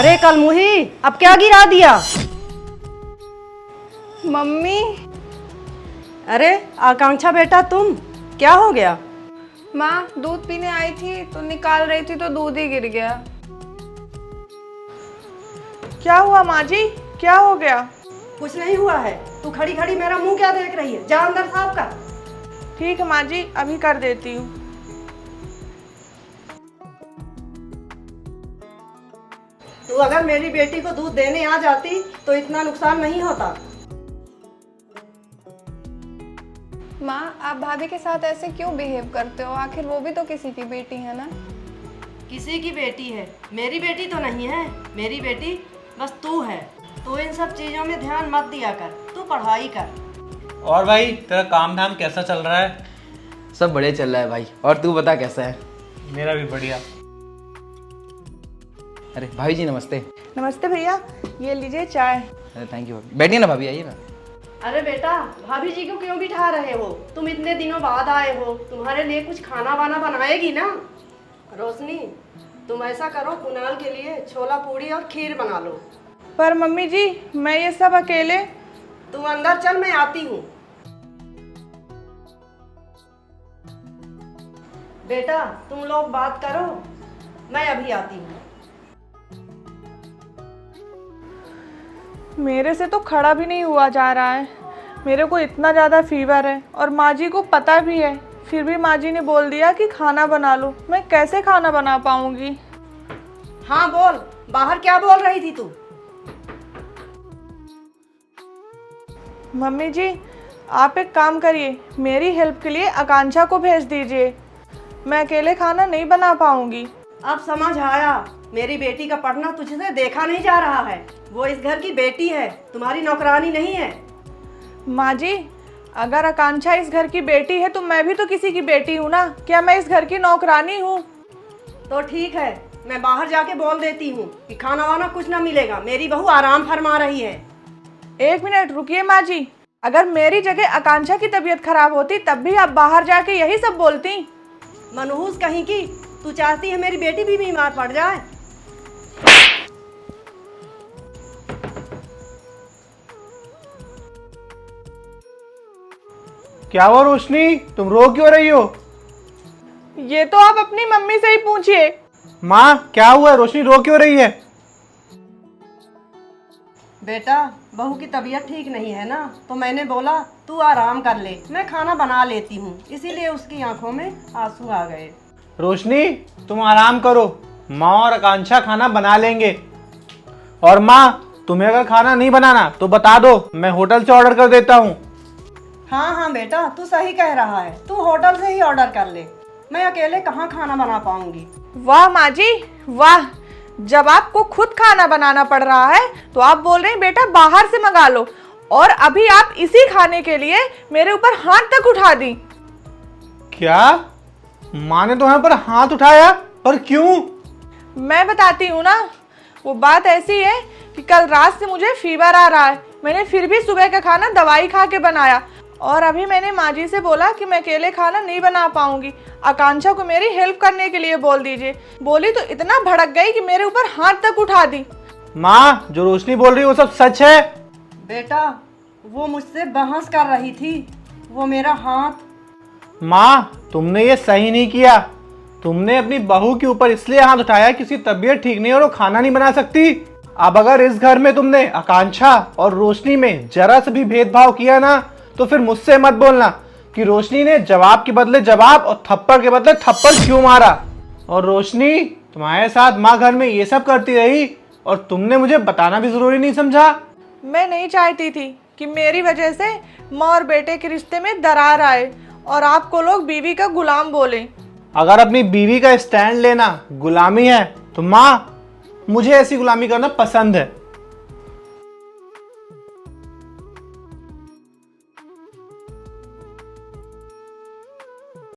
अरे कल मुही, अब क्या गिरा दिया? मम्मी। अरे आकांक्षा बेटा, तुम क्या हो गया? माँ दूध पीने आई थी तो निकाल रही थी तो दूध ही गिर गया। क्या हुआ माँ जी, क्या हो गया? कुछ नहीं हुआ है। तू खड़ी खड़ी मेरा मुंह क्या देख रही है? जा अंदर साफ कर। ठीक है माँ जी, अभी कर देती हूँ। तू अगर मेरी बेटी को दूध देने आ जाती तो इतना नुकसान नहीं होता। माँ आप भाभी के साथ ऐसे क्यों बिहेव करते हो? आखिर वो भी तो किसी की बेटी है ना। किसी की बेटी है, मेरी बेटी तो नहीं है। मेरी बेटी बस तू है। तू इन सब चीजों में ध्यान मत दिया कर, तू पढ़ाई कर। और भाई तेरा काम धाम कैसा चल रहा है? सब बढ़िया चल रहा है भाई। और तू बता कैसा है? मेरा भी बढ़िया। अरे भाभी जी नमस्ते। नमस्ते भैया, ये लीजिए चाय। अरे थैंक यू भाभी। बैठिए ना भाभी, आइए ना। अरे बेटा, भाभी जी को क्यों बिठा रहे हो? तुम इतने दिनों बाद आए हो, तुम्हारे लिए कुछ खाना वाना बनाएगी ना। रोशनी, तुम ऐसा करो, कुणाल के लिए छोला पूड़ी और खीर बना लो। पर मम्मी जी मैं ये सब अकेले। तुम अंदर चल, मैं आती हूँ। बेटा तुम लोग बात करो, मैं अभी आती हूँ। मेरे से तो खड़ा भी नहीं हुआ जा रहा है। मेरे को इतना ज़्यादा फीवर है और माँ जी को पता भी है, फिर भी माँ जी ने बोल दिया कि खाना बना लो। मैं कैसे खाना बना पाऊंगी? हाँ बोल, बाहर क्या बोल रही थी तू? मम्मी जी आप एक काम करिए, मेरी हेल्प के लिए आकांक्षा को भेज दीजिए। मैं अकेले खाना नहीं बना पाऊंगी। अब समझ आया, मेरी बेटी का पढ़ना तुझसे देखा नहीं जा रहा है। वो इस घर की बेटी है, तुम्हारी नौकरानी नहीं है। माँ जी अगर आकांक्षा इस घर की बेटी है तो मैं भी तो किसी की बेटी हूँ ना। क्या मैं इस घर की नौकरानी हूँ? तो ठीक है, मैं बाहर जाके बोल देती हूँ कि खाना वाना कुछ ना मिलेगा। मेरी बहू आराम फरमा रही है। एक मिनट रुकिए माँ जी, अगर मेरी जगह आकांक्षा की तबीयत खराब होती तब भी आप बाहर जाके यही सब बोलती। मनहूस कहीं की, तू चाहती है मेरी बेटी भी बीमार पड़ जाए? क्या हुआ रोशनी, तुम रो क्यों रही हो? ये तो आप अपनी मम्मी से ही पूछिए। माँ क्या हुआ, रोशनी रो क्यों रही है? बेटा बहू की तबीयत ठीक नहीं है ना, तो मैंने बोला तू आराम कर ले, मैं खाना बना लेती हूँ। इसीलिए उसकी आंखों में आंसू आ गए। रोशनी तुम आराम करो, माँ और आकांक्षा खाना बना लेंगे। और माँ तुम्हें अगर खाना नहीं बनाना तो बता दो, मैं होटल से ऑर्डर कर देता हूँ। हाँ हाँ बेटा, तू सही कह रहा है, तू होटल से ही ऑर्डर कर ले। मैं अकेले कहाँ खाना बना पाऊंगी। वाह माँ जी वाह, जब आपको खुद खाना बनाना पड़ रहा है तो आप बोल रहे हैं बेटा बाहर से मंगा लो, और अभी आप इसी खाने के लिए मेरे ऊपर हाथ तक उठा दी। क्या? माँ ने तुम्हारे पर हाथ उठाया? पर क्यों? मैं बताती हूँ ना। वो बात ऐसी है कि कल रात से मुझे फीवर आ रहा है, मैंने फिर भी सुबह का खाना दवाई खा के बनाया, और अभी मैंने माँ जी से बोला कि मैं अकेले खाना नहीं बना पाऊंगी, आकांक्षा को मेरी हेल्प करने के लिए बोल दीजिए। बोली तो इतना भड़क गई कि मेरे ऊपर हाथ तक उठा दी। माँ जो रोशनी बोल रही है वो सब सच है? बेटा वो मुझसे बहस कर रही थी, वो मेरा हाथ। माँ तुमने ये सही नहीं किया। तुमने अपनी बहू के ऊपर इसलिए हाथ उठाया कि उसकी तबीयत ठीक नहीं और वो खाना नहीं बना सकती। अब अगर इस घर में तुमने आकांक्षा और रोशनी में जरा से भी भेदभाव किया ना, तो फिर मुझसे मत बोलना कि रोशनी ने जवाब के बदले जवाब और थप्पड़ के बदले थप्पड़ क्यों मारा। और रोशनी तुम्हारे साथ माँ घर में ये सब करती रही और तुमने मुझे बताना भी जरूरी नहीं समझा। मैं नहीं चाहती थी कि मेरी वजह से माँ और बेटे के रिश्ते में दरार आए और आपको लोग बीवी का गुलाम बोले। अगर अपनी बीवी का स्टैंड लेना गुलामी है तो माँ मुझे ऐसी गुलामी करना पसंद है।